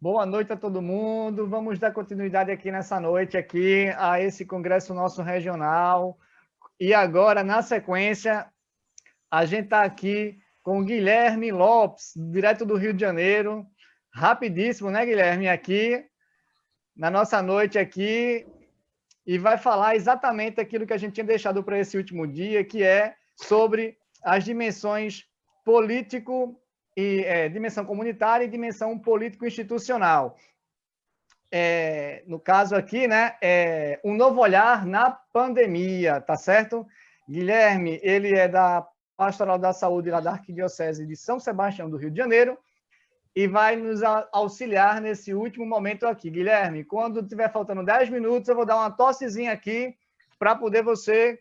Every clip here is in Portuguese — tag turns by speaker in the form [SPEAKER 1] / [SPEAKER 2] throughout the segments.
[SPEAKER 1] Boa noite a todo mundo. Vamos dar continuidade aqui nessa noite aqui a esse congresso nosso regional. E agora, na sequência, a gente está aqui com o Guilherme Lopes, direto do Rio de Janeiro. Rapidíssimo, né, Guilherme? Aqui na nossa noite aqui e vai falar exatamente aquilo que a gente tinha deixado para esse último dia, que é sobre as dimensões político e dimensão comunitária e dimensão político-institucional. No caso aqui, né, um novo olhar na pandemia, tá certo? Guilherme, ele é da Pastoral da Saúde lá da Arquidiocese de São Sebastião do Rio de Janeiro e vai nos auxiliar nesse último momento aqui. Guilherme, quando tiver faltando 10 minutos, eu vou dar uma tossezinha aqui para poder você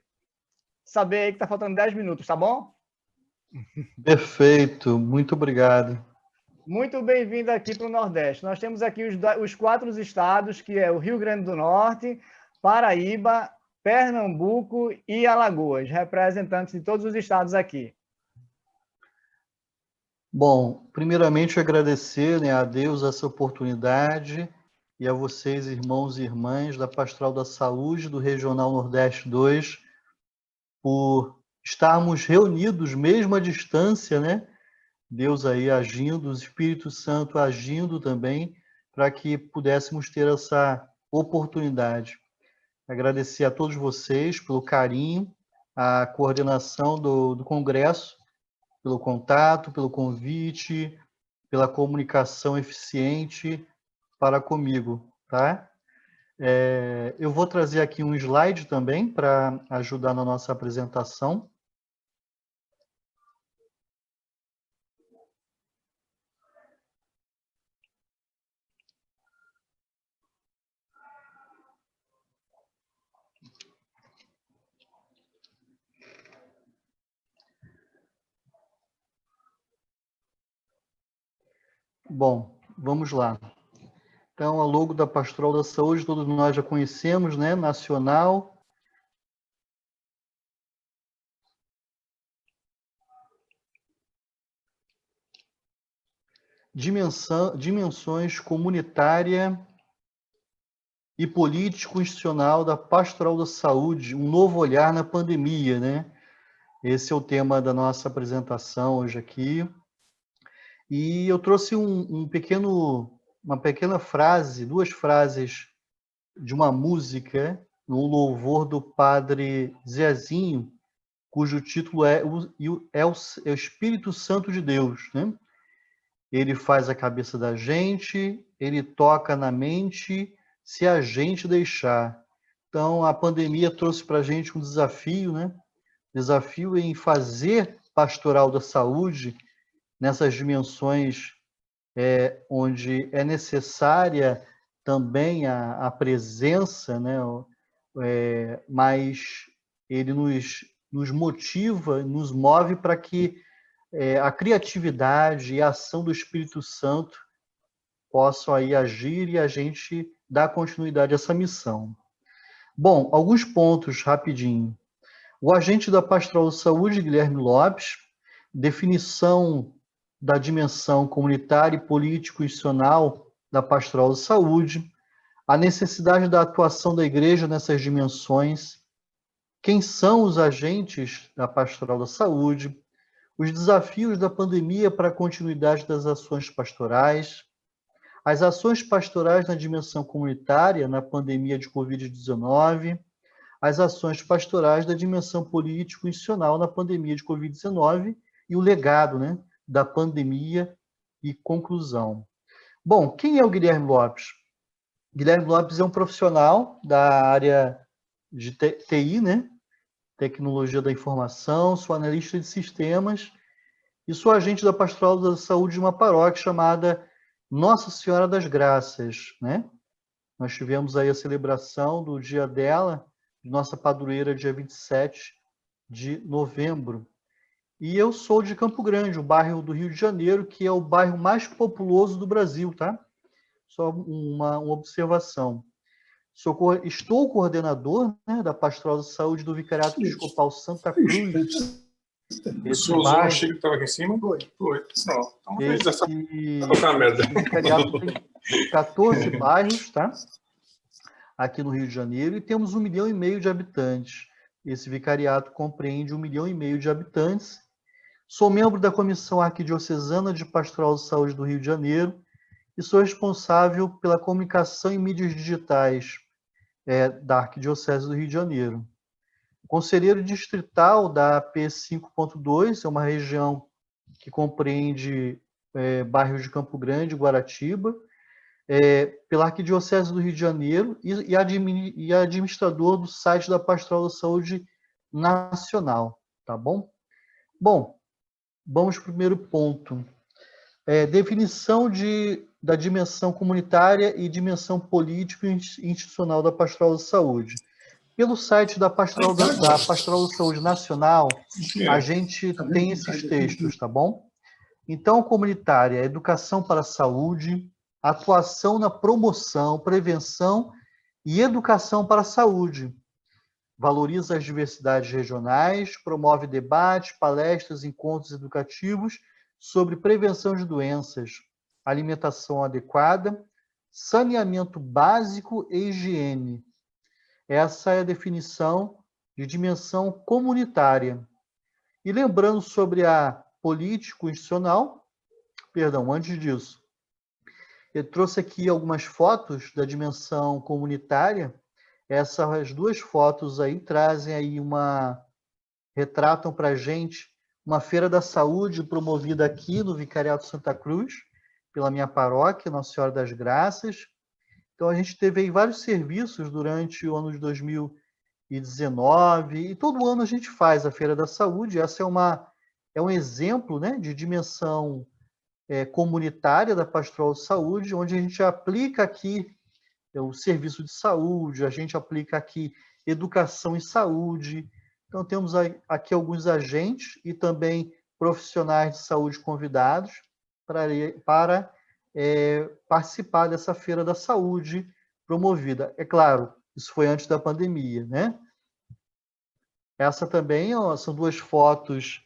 [SPEAKER 1] saber aí que está faltando 10 minutos, tá bom?
[SPEAKER 2] Perfeito, muito obrigado.
[SPEAKER 1] Muito bem-vindo aqui para o Nordeste. Nós temos aqui os 4 estados, que é o Rio Grande do Norte, Paraíba, Pernambuco e Alagoas, representantes de todos os estados aqui.
[SPEAKER 2] Bom, primeiramente agradecer, né, a Deus essa oportunidade e a vocês, irmãos e irmãs da Pastoral da Saúde do Regional Nordeste 2, por estarmos reunidos mesmo à distância, né? Deus aí agindo, o Espírito Santo agindo também, para que pudéssemos ter essa oportunidade. Agradecer a todos vocês pelo carinho, a coordenação do Congresso, pelo contato, pelo convite, pela comunicação eficiente para comigo, tá? Eu vou trazer aqui um slide também para ajudar na nossa apresentação. Bom, vamos lá. Então, a logo da Pastoral da Saúde, todos nós já conhecemos, né? Nacional. Dimensões comunitária e político-institucional da Pastoral da Saúde, um novo olhar na pandemia, né? Esse é o tema da nossa apresentação hoje aqui. E eu trouxe uma pequena frase, 2 frases de uma música, no louvor do Padre Zezinho, cujo título é o Espírito Santo de Deus, né? Ele faz a cabeça da gente, ele toca na mente, se a gente deixar. Então, a pandemia trouxe para a gente um desafio, né? Desafio em fazer pastoral da saúde nessas dimensões onde é necessária também a presença, né? Mas ele nos motiva, nos move para que a criatividade e a ação do Espírito Santo possam aí agir e a gente dar continuidade a essa missão. Bom, alguns pontos rapidinho. O agente da Pastoral de Saúde, Guilherme Lopes, definição da dimensão comunitária e político-institucional da Pastoral de Saúde, a necessidade da atuação da Igreja nessas dimensões, quem são os agentes da Pastoral da Saúde, os desafios da pandemia para a continuidade das ações pastorais, as ações pastorais na dimensão comunitária na pandemia de Covid-19, as ações pastorais da dimensão político-institucional na pandemia de Covid-19 e o legado, né, da pandemia e conclusão. Bom, quem é o Guilherme Lopes? Guilherme Lopes é um profissional da área de TI, né, Tecnologia da Informação, sou analista de sistemas e sou agente da Pastoral da Saúde de uma paróquia chamada Nossa Senhora das Graças, né? Nós tivemos aí a celebração do dia dela, de nossa padroeira, dia 27 de novembro. E eu sou de Campo Grande, o bairro do Rio de Janeiro, que é o bairro mais populoso do Brasil, tá? Só uma observação. Estou coordenador, né, da Pastoral da Saúde do Vicariato Episcopal Santa Cruz Esse
[SPEAKER 3] Eu
[SPEAKER 2] bairro,
[SPEAKER 3] achei que estava aqui em cima. Foi. Pronto. Então,
[SPEAKER 2] esse
[SPEAKER 3] merda.
[SPEAKER 2] vicariato tem 14 bairros, tá? Aqui no Rio de Janeiro, e temos 1,5 milhão de habitantes. Esse vicariato compreende 1,5 milhão de habitantes. Sou membro da Comissão Arquidiocesana de Pastoral de Saúde do Rio de Janeiro e sou responsável pela comunicação em mídias digitais da Arquidiocese do Rio de Janeiro. Conselheiro distrital da P5.2, é uma região que compreende bairros de Campo Grande e Guaratiba, pela Arquidiocese do Rio de Janeiro e administrador do site da Pastoral da Saúde Nacional, tá bom? Bom, vamos para o primeiro ponto. Definição da dimensão comunitária e dimensão político e institucional da Pastoral da Saúde. Pelo site da Pastoral da Saúde Nacional, a gente tem esses textos, tá bom? Então, comunitária, educação para a saúde, atuação na promoção, prevenção e educação para a saúde. Valoriza as diversidades regionais, promove debates, palestras, encontros educativos sobre prevenção de doenças, alimentação adequada, saneamento básico e higiene. Essa é a definição de dimensão comunitária. E lembrando sobre a político-institucional, antes disso, eu trouxe aqui algumas fotos da dimensão comunitária. Essas duas fotos aí trazem aí retratam para a gente uma feira da saúde promovida aqui no Vicariato Santa Cruz, pela minha paróquia, Nossa Senhora das Graças. Então, a gente teve aí vários serviços durante o ano de 2019, e todo ano a gente faz a Feira da Saúde. Essa é um exemplo, né, de dimensão comunitária da Pastoral de Saúde, onde a gente aplica aqui o serviço de saúde, a gente aplica aqui educação em saúde. Então, temos aqui alguns agentes e também profissionais de saúde convidados para participar dessa Feira da Saúde promovida. É claro, isso foi antes da pandemia, né? Essa também são duas fotos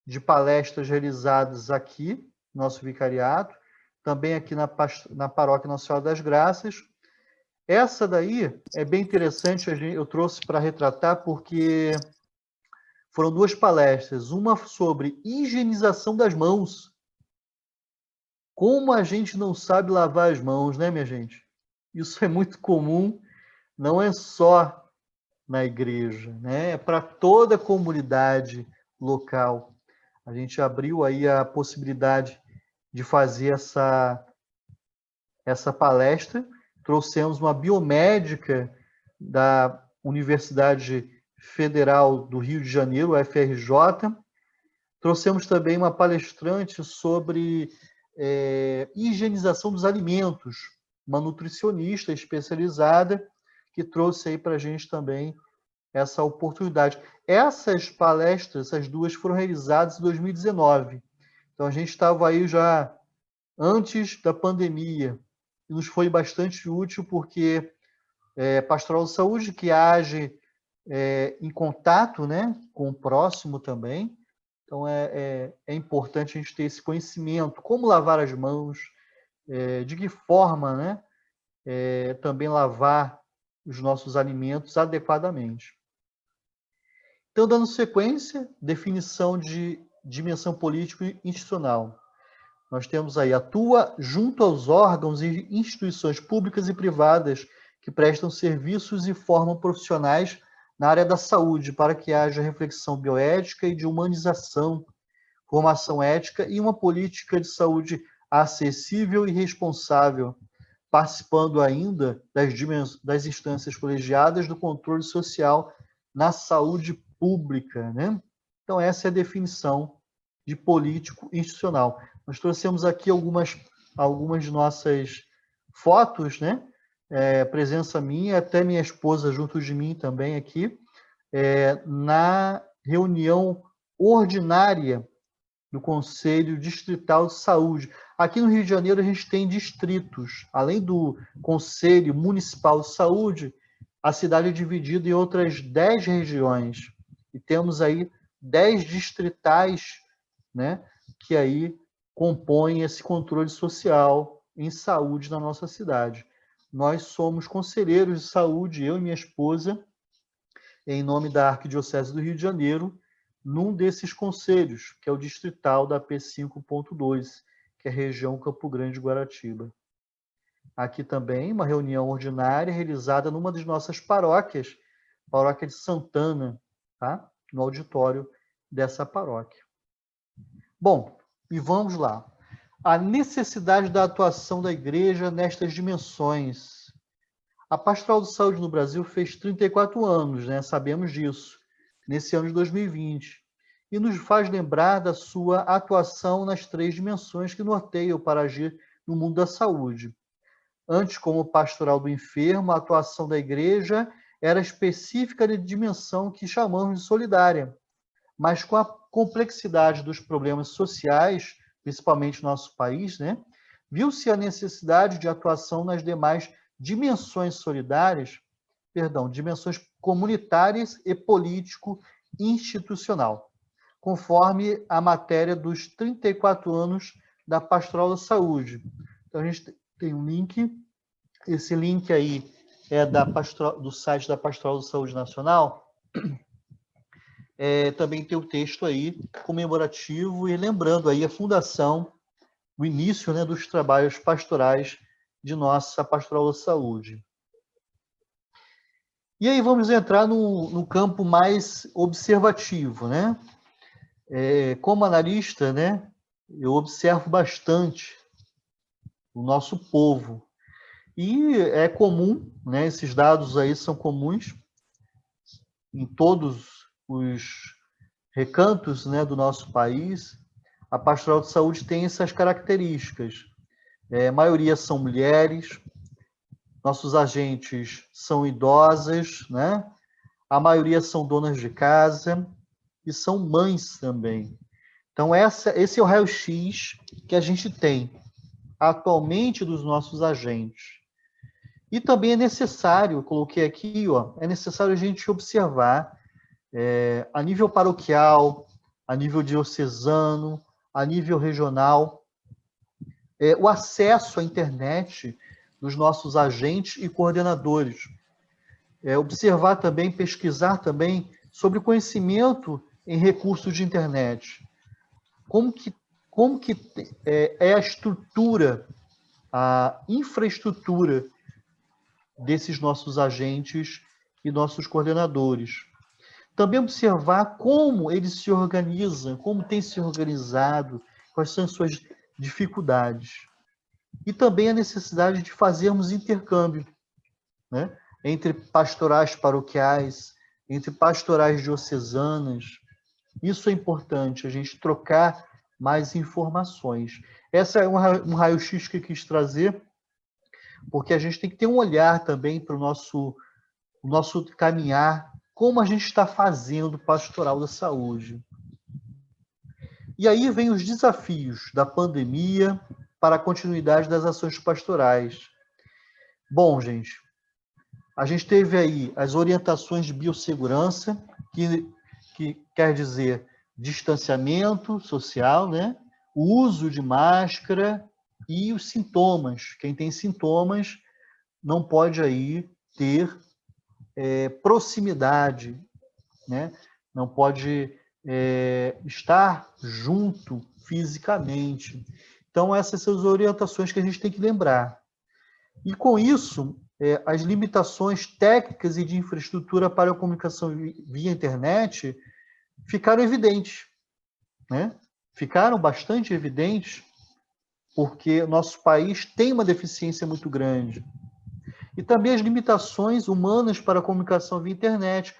[SPEAKER 2] de palestras realizadas aqui no nosso vicariato, também aqui na paróquia Nossa Senhora das Graças. Essa daí é bem interessante, eu trouxe para retratar, porque foram duas palestras, uma sobre higienização das mãos. Como a gente não sabe lavar as mãos, né, minha gente? Isso é muito comum, não é só na igreja, né? É para toda a comunidade local. A gente abriu aí a possibilidade de fazer essa palestra. Trouxemos uma biomédica da Universidade Federal do Rio de Janeiro, UFRJ. Trouxemos também uma palestrante sobre higienização dos alimentos, uma nutricionista especializada, que trouxe aí para a gente também essa oportunidade. Essas palestras, essas duas, foram realizadas em 2019. Então, a gente estava aí já antes da pandemia, e nos foi bastante útil, porque Pastoral de Saúde, que age em contato, né, com o próximo também. Então, é importante a gente ter esse conhecimento, como lavar as mãos, de que forma, né, também lavar os nossos alimentos adequadamente. Então, dando sequência, definição de dimensão político e institucional. Nós temos aí, atua junto aos órgãos e instituições públicas e privadas que prestam serviços e formam profissionais na área da saúde, para que haja reflexão bioética e de humanização, formação ética e uma política de saúde acessível e responsável, participando ainda das instâncias colegiadas do controle social na saúde pública, né? Então, essa é a definição de político institucional. Nós trouxemos aqui algumas de nossas fotos, né? Presença minha, até minha esposa junto de mim também aqui, na reunião ordinária do Conselho Distrital de Saúde. Aqui no Rio de Janeiro a gente tem distritos. Além do Conselho Municipal de Saúde, a cidade é dividida em outras 10 regiões. E temos aí 10 distritais, né, que aí compõem esse controle social em saúde na nossa cidade. Nós somos conselheiros de saúde, eu e minha esposa, em nome da Arquidiocese do Rio de Janeiro, num desses conselhos, que é o distrital da P5.2, que é a região Campo Grande-Guaratiba. Aqui também, uma reunião ordinária realizada numa das nossas paróquias, paróquia de Santana, tá? No auditório dessa paróquia. Bom, e vamos lá. A necessidade da atuação da igreja nestas dimensões. A Pastoral de Saúde no Brasil fez 34 anos, né? Sabemos disso, nesse ano de 2020. E nos faz lembrar da sua atuação nas 3 dimensões que norteiam para agir no mundo da saúde. Antes, como pastoral do enfermo, a atuação da igreja era específica de dimensão que chamamos de solidária. Mas com a complexidade dos problemas sociais, principalmente no nosso país, né, viu-se a necessidade de atuação nas demais dimensões solidárias, dimensões comunitárias e político-institucional, conforme a matéria dos 34 anos da Pastoral da Saúde. Então, a gente tem um link, esse link aí é do site da Pastoral da Saúde Nacional. Também tem o texto aí comemorativo e lembrando aí a fundação, o início, né, dos trabalhos pastorais de nossa Pastoral da Saúde. E aí vamos entrar no campo mais observativo, né? Como analista, né, eu observo bastante o nosso povo. E é comum, né, esses dados aí são comuns em todos os recantos, né, do nosso país. A Pastoral de Saúde tem essas características. A maioria são mulheres, nossos agentes são idosas, né? A maioria são donas de casa e são mães também. Então, esse é o raio-x que a gente tem atualmente dos nossos agentes. E também é necessário, eu coloquei aqui, ó, é necessário a gente observar a nível paroquial, a nível diocesano, a nível regional, o acesso à internet dos nossos agentes e coordenadores. Observar também, pesquisar também sobre o conhecimento em recursos de internet. Como que é a estrutura, a infraestrutura desses nossos agentes e nossos coordenadores. Também observar como eles se organizam, como têm se organizado, quais são as suas dificuldades. E também a necessidade de fazermos intercâmbio, né, entre pastorais paroquiais, entre pastorais diocesanas. Isso é importante, a gente trocar mais informações. Essa é um raio-x que eu quis trazer, porque a gente tem que ter um olhar também para o nosso caminhar, como a gente está fazendo pastoral da saúde. E aí vem os desafios da pandemia para a continuidade das ações pastorais. Bom, gente, a gente teve aí as orientações de biossegurança, que quer dizer distanciamento social, né? O uso de máscara e os sintomas. Quem tem sintomas não pode aí ter proximidade, né? Não pode estar junto fisicamente. Então, essas são as orientações que a gente tem que lembrar. E, com isso, as limitações técnicas e de infraestrutura para a comunicação via internet ficaram evidentes, né? Ficaram bastante evidentes, porque o nosso país tem uma deficiência muito grande. E também as limitações humanas para a comunicação via internet.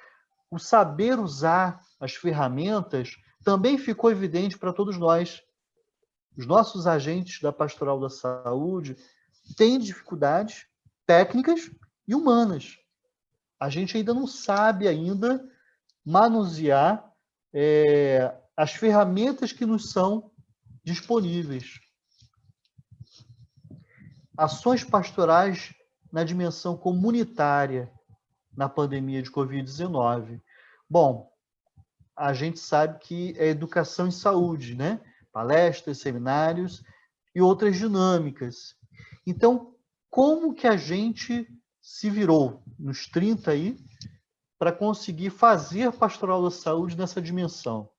[SPEAKER 2] O saber usar as ferramentas também ficou evidente para todos nós. Os nossos agentes da Pastoral da Saúde têm dificuldades técnicas e humanas. A gente ainda não sabe ainda manusear as ferramentas que nos são disponíveis. Ações pastorais na dimensão comunitária na pandemia de Covid-19. Bom, a gente sabe que é educação em saúde, né? Palestras, seminários e outras dinâmicas. Então, como que a gente se virou nos 30 aí para conseguir fazer pastoral da saúde nessa dimensão?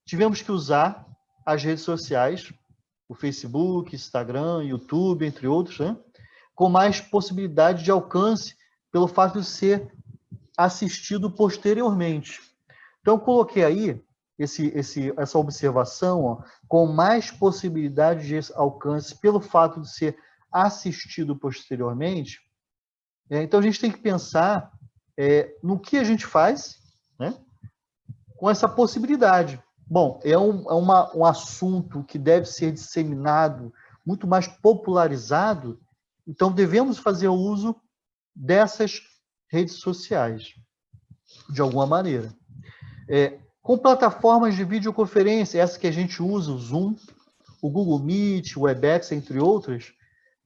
[SPEAKER 2] Tivemos que usar as redes sociais, o Facebook, Instagram, YouTube, entre outros, né? Com mais possibilidade de alcance pelo fato de ser assistido posteriormente. Então, eu coloquei aí essa observação, ó, com mais possibilidade de alcance pelo fato de ser assistido posteriormente. Então, a gente tem que pensar no que a gente faz, né, com essa possibilidade. Bom, é um assunto que deve ser disseminado, muito mais popularizado, então devemos fazer uso dessas redes sociais, de alguma maneira. Com plataformas de videoconferência, essa que a gente usa, o Zoom, o Google Meet, o Webex, entre outras,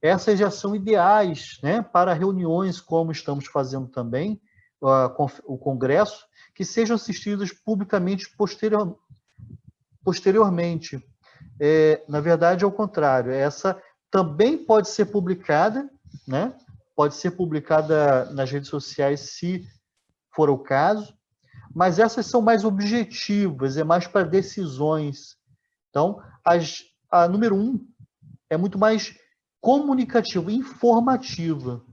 [SPEAKER 2] essas já são ideais, né, para reuniões como estamos fazendo também, o Congresso, que sejam assistidas publicamente posteriormente. Na verdade, é o contrário. Essa também pode ser publicada, né? Pode ser publicada nas redes sociais, se for o caso, mas essas são mais objetivas, é mais para decisões. Então, a número 1 é muito mais comunicativa, informativa.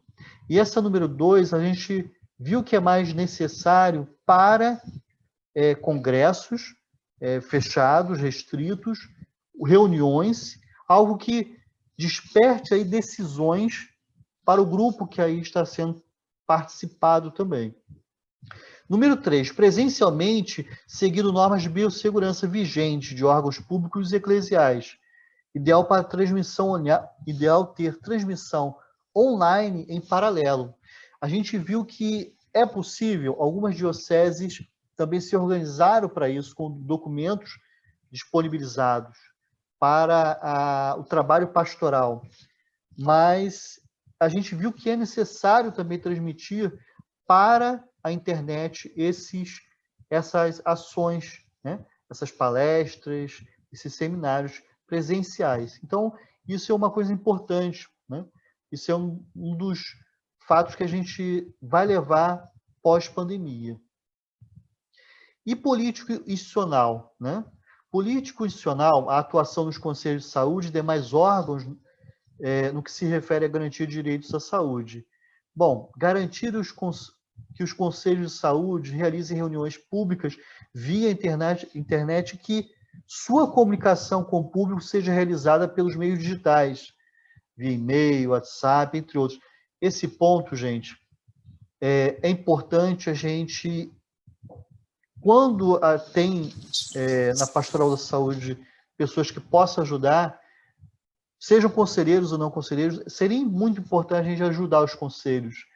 [SPEAKER 2] E essa número 2, a gente viu que é mais necessário para congressos fechados, restritos, reuniões, algo que desperte aí decisões para o grupo que aí está sendo participado também. Número 3, presencialmente, seguindo normas de biossegurança vigentes de órgãos públicos e eclesiais. Ideal ter transmissão online em paralelo. A gente viu que é possível, algumas dioceses também se organizaram para isso, com documentos disponibilizados para o trabalho pastoral. Mas a gente viu que é necessário também transmitir para a internet essas ações, né? Essas palestras, esses seminários presenciais. Então, isso é uma coisa importante, né? Isso é um dos fatos que a gente vai levar pós-pandemia. E político institucional, né? Político institucional, a atuação nos conselhos de saúde e demais órgãos no que se refere à garantia de direitos à saúde. Bom, garantir que os conselhos de saúde realizem reuniões públicas via internet que sua comunicação com o público seja realizada pelos meios digitais, via e-mail, WhatsApp, entre outros. Esse ponto, gente, é importante a gente, quando tem na pastoral da saúde pessoas que possam ajudar, sejam conselheiros ou não conselheiros, seria muito importante a gente ajudar os conselhos,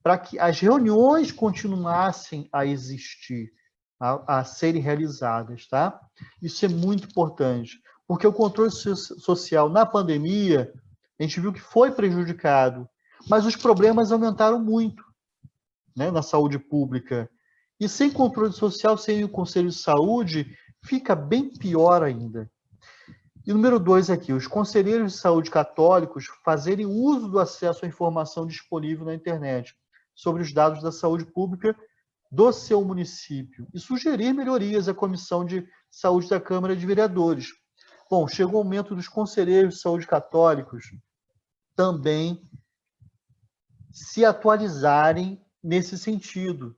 [SPEAKER 2] para que as reuniões continuassem a existir, a serem realizadas, tá? Isso é muito importante, porque o controle social na pandemia, a gente viu que foi prejudicado, mas os problemas aumentaram muito, né, na saúde pública. E sem controle social, sem o Conselho de Saúde, fica bem pior ainda. E número 2 aqui, os conselheiros de saúde católicos fazerem uso do acesso à informação disponível na internet sobre os dados da saúde pública do seu município e sugerir melhorias à Comissão de Saúde da Câmara de Vereadores. Bom, chegou o momento dos conselheiros de saúde católicos também se atualizarem nesse sentido.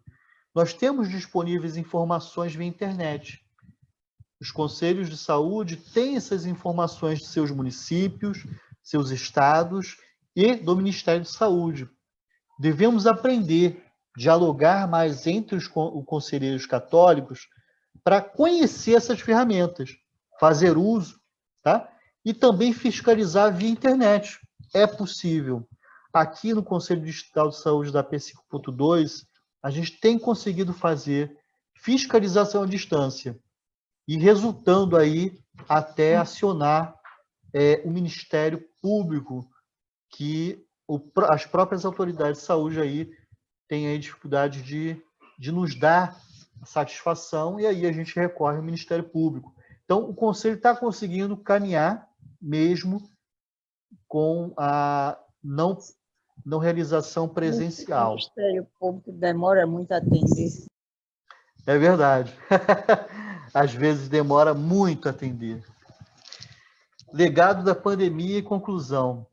[SPEAKER 2] Nós temos disponíveis informações via internet. Os conselhos de saúde têm essas informações de seus municípios, seus estados e do Ministério de Saúde. Devemos aprender, dialogar mais entre os conselheiros católicos para conhecer essas ferramentas, fazer uso, tá? E também fiscalizar via internet. É possível. Aqui no Conselho Distrital de Saúde da P5.2, a gente tem conseguido fazer fiscalização à distância e resultando aí até acionar o Ministério Público, que as próprias autoridades de saúde aí têm aí dificuldade de nos dar satisfação, e aí a gente recorre ao Ministério Público. Então, o Conselho está conseguindo caminhar mesmo com a não realização presencial.
[SPEAKER 4] O Ministério Público demora muito a atender.
[SPEAKER 2] É verdade. Às vezes demora muito a atender. Legado da pandemia e conclusão.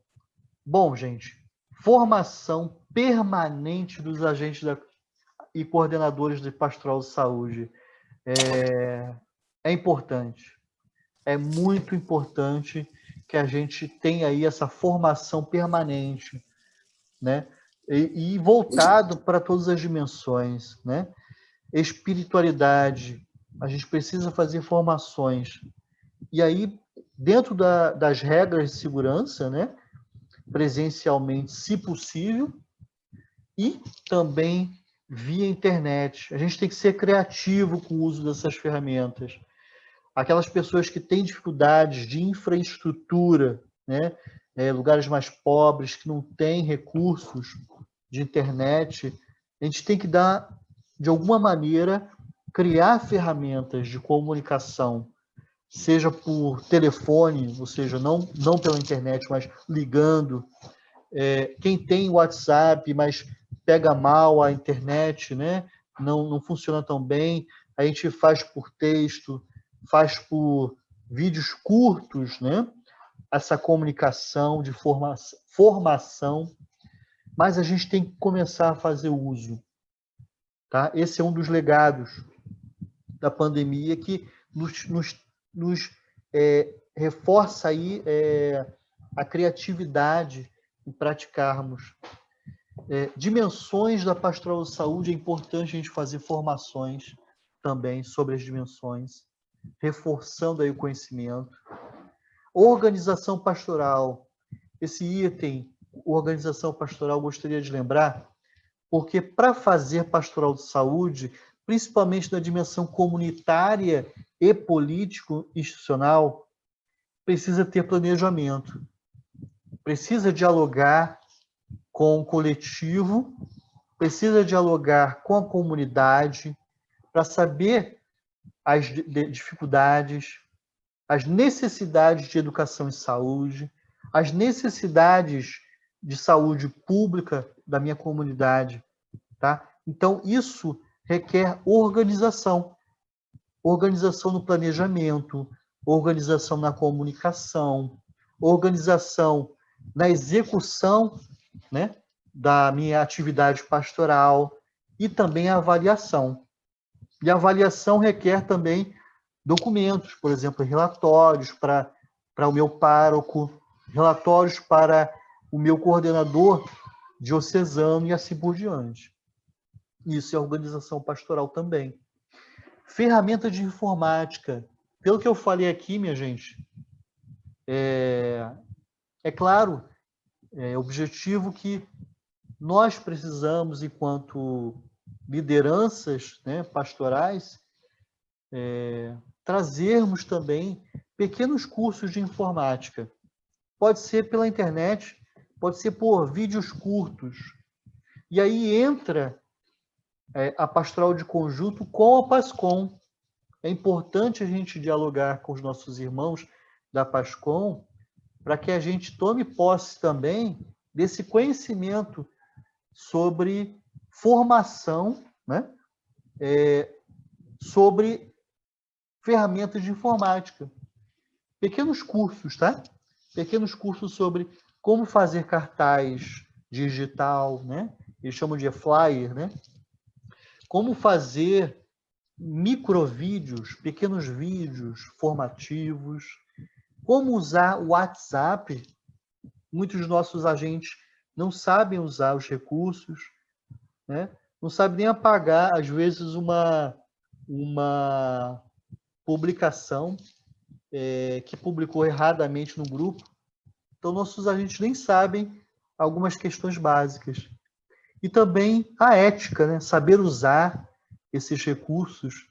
[SPEAKER 2] Bom, gente, formação permanente dos agentes e coordenadores de pastoral de saúde é importante. É muito importante que a gente tenha aí essa formação permanente, né? E voltado para todas as dimensões, né? Espiritualidade, a gente precisa fazer formações. E aí, dentro das regras de segurança, né? Presencialmente, se possível, e também via internet. A gente tem que ser criativo com o uso dessas ferramentas. Aquelas pessoas que têm dificuldades de infraestrutura, né? Lugares mais pobres, que não têm recursos de internet, a gente tem que dar, de alguma maneira, criar ferramentas de comunicação, seja por telefone, ou seja, não pela internet, mas ligando. Quem tem WhatsApp, mas pega mal a internet, né? Não funciona tão bem, a gente faz por texto, faz por vídeos curtos, né? Essa comunicação de formação, mas a gente tem que começar a fazer uso. Tá? Esse é um dos legados da pandemia que nos reforça aí a criatividade em praticarmos. Dimensões da pastoral de saúde, é importante a gente fazer formações também sobre as dimensões, reforçando aí o conhecimento. Organização pastoral. Esse item, organização pastoral, gostaria de lembrar, porque para fazer pastoral de saúde, principalmente na dimensão comunitária e político-institucional, precisa ter planejamento, precisa dialogar com o coletivo, precisa dialogar com a comunidade para saber as dificuldades, as necessidades de educação e saúde, as necessidades de saúde pública da minha comunidade, tá? Então, isso requer organização. Organização no planejamento, organização na comunicação, organização na execução, né, da minha atividade pastoral e também a avaliação. E a avaliação requer também documentos, por exemplo, relatórios para o meu pároco, relatórios para o meu coordenador diocesano e assim por diante. Isso é organização pastoral também. Ferramenta de informática. Pelo que eu falei aqui, minha gente, é claro, objetivo que nós precisamos, enquanto lideranças, né, pastorais, trazermos também pequenos cursos de informática. Pode ser pela internet, pode ser por vídeos curtos. E aí entra a pastoral de conjunto com a PASCOM. É importante a gente dialogar com os nossos irmãos da PASCOM para que a gente tome posse também desse conhecimento sobre formação, né? Sobre ferramentas de informática. Pequenos cursos, tá? Pequenos cursos sobre como fazer cartaz digital, né? Eles chamam de flyer, né? Como fazer microvídeos, pequenos vídeos formativos, como usar o WhatsApp. Muitos dos nossos agentes não sabem usar os recursos, né? Não sabem nem apagar, às vezes, uma publicação que publicou erradamente no grupo. Então, nossos agentes nem sabem algumas questões básicas. E também a ética, né? Saber usar esses recursos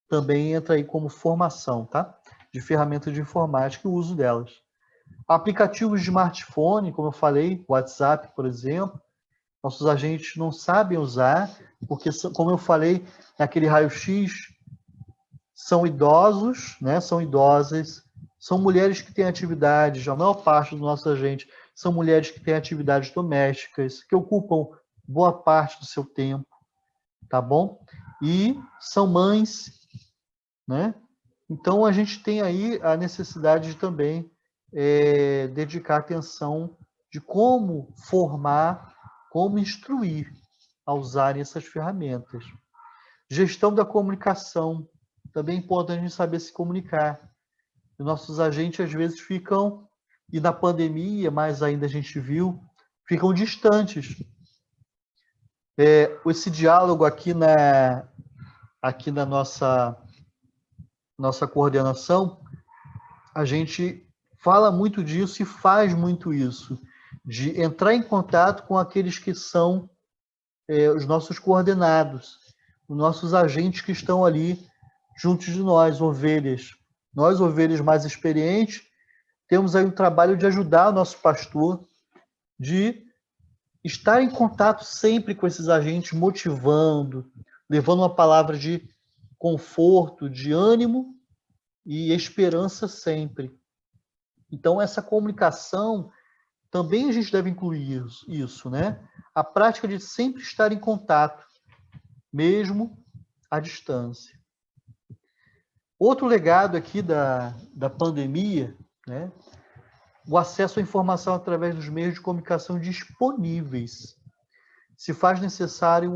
[SPEAKER 2] também entra aí como formação, tá? De ferramentas de informática e o uso delas. Aplicativos de smartphone, como eu falei, WhatsApp, por exemplo, nossos agentes não sabem usar, porque, como eu falei, naquele raio-x, são idosos, né? São idosas, são mulheres que têm atividades, a maior parte dos nossos agentes são mulheres que têm atividades domésticas, que ocupam boa parte do seu tempo, tá bom? E são mães, né? Então, a gente tem aí a necessidade de também dedicar atenção de como formar, como instruir a usarem essas ferramentas. Gestão da comunicação. Também é importante a gente saber se comunicar. Os nossos agentes, às vezes, ficam, e na pandemia, mais ainda a gente viu, ficam distantes. Esse diálogo aqui na nossa coordenação, a gente fala muito disso e faz muito isso, de entrar em contato com aqueles que são os nossos coordenados, os nossos agentes que estão ali juntos de nós, ovelhas. Nós, ovelhas mais experientes, temos aí o trabalho de ajudar o nosso pastor, de estar em contato sempre com esses agentes, motivando, levando uma palavra de conforto, de ânimo e esperança sempre. Então, essa comunicação, também a gente deve incluir isso, né? A prática de sempre estar em contato, mesmo à distância. Outro legado aqui da pandemia, né? O acesso à informação através dos meios de comunicação disponíveis. Se faz necessário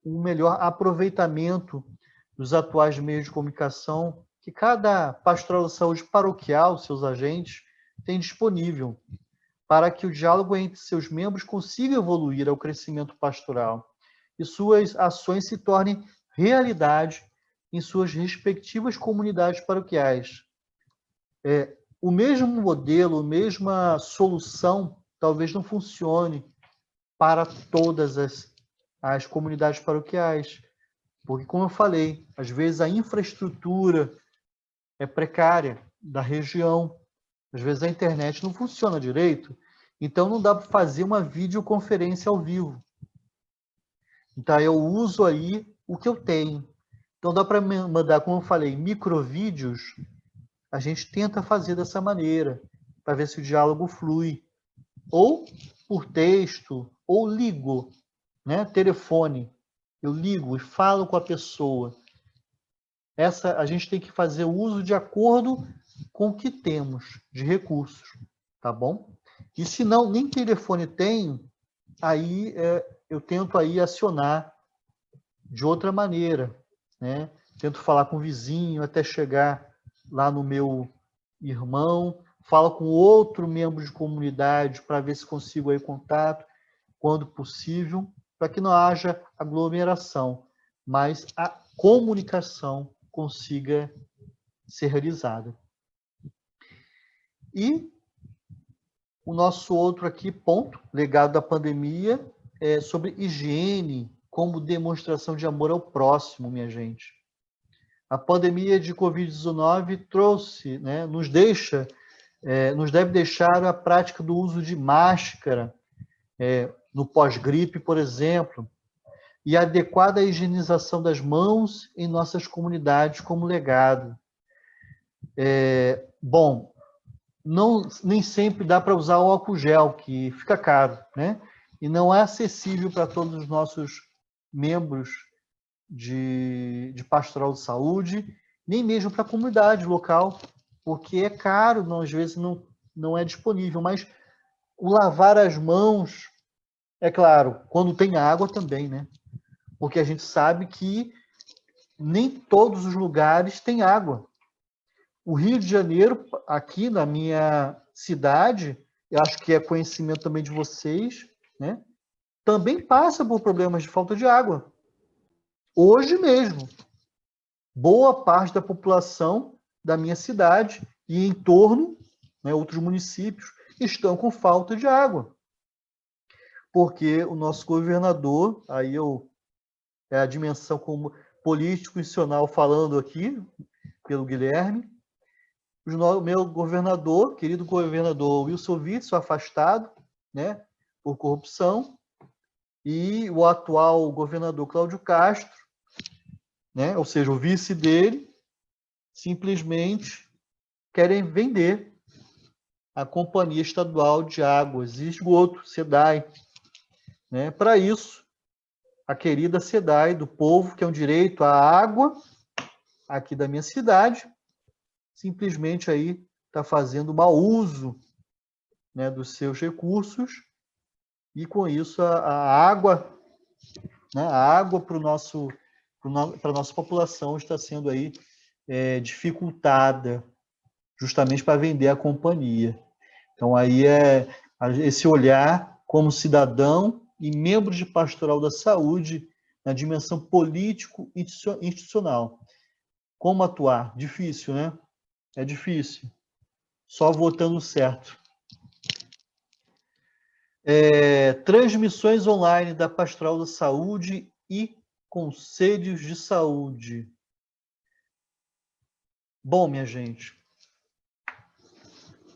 [SPEAKER 2] um melhor aproveitamento dos atuais meios de comunicação que cada pastoral da saúde paroquial, seus agentes, tem disponível, para que o diálogo entre seus membros consiga evoluir ao crescimento pastoral e suas ações se tornem realidade em suas respectivas comunidades paroquiais. O mesmo modelo, a mesma solução, talvez não funcione para todas as comunidades paroquiais, porque, como eu falei, às vezes a infraestrutura é precária da região, às vezes a internet não funciona direito, então não dá para fazer uma videoconferência ao vivo. Então eu uso aí o que eu tenho. Então dá para mandar, como eu falei, microvídeos, a gente tenta fazer dessa maneira, para ver se o diálogo flui. Ou por texto, ou ligo, né? Telefone. Eu ligo e falo com a pessoa. A gente tem que fazer uso de acordo com o que temos de recursos, tá bom? E se não, nem telefone tenho, aí eu tento aí acionar de outra maneira, né? Tento falar com o vizinho até chegar lá no meu irmão, falo com outro membro de comunidade para ver se consigo aí contato, quando possível, para que não haja aglomeração, mas a comunicação consiga ser realizada. E o nosso outro aqui ponto, legado da pandemia, é sobre higiene como demonstração de amor ao próximo, minha gente. A pandemia de Covid-19 trouxe, né, nos deve deixar a prática do uso de máscara no pós-gripe, por exemplo, e a adequada higienização das mãos em nossas comunidades como legado. Bom, nem sempre dá para usar o álcool gel, que fica caro, né? E não é acessível para todos os nossos membros de pastoral de saúde, nem mesmo para a comunidade local, porque é caro, às vezes não é disponível, mas o lavar as mãos, é claro, quando tem água também, né? Porque a gente sabe que nem todos os lugares têm água. O Rio de Janeiro, aqui na minha cidade, eu acho que é conhecimento também de vocês, né? Também passa por problemas de falta de água. Hoje mesmo, boa parte da população da minha cidade e em torno, né, outros municípios, estão com falta de água. Porque o nosso governador, aí é a dimensão como político institucional falando aqui, pelo Guilherme, o meu governador, querido governador Wilson Witzel, afastado, né, por corrupção, e o atual governador Cláudio Castro, né, ou seja, o vice dele, simplesmente querem vender a Companhia Estadual de Águas e Esgoto, SEDAI. Né? Para isso, a querida SEDAI do povo, que é um direito à água aqui da minha cidade, simplesmente aí está fazendo mau uso, né, dos seus recursos, e com isso a água, né, a água para a nossa população está sendo aí dificultada, justamente para vender a companhia. Então aí é esse olhar como cidadão e membro de pastoral da saúde na dimensão político-institucional. Como atuar? Difícil, né? É difícil. Só votando certo. Transmissões online da Pastoral da Saúde e conselhos de saúde. Bom, minha gente,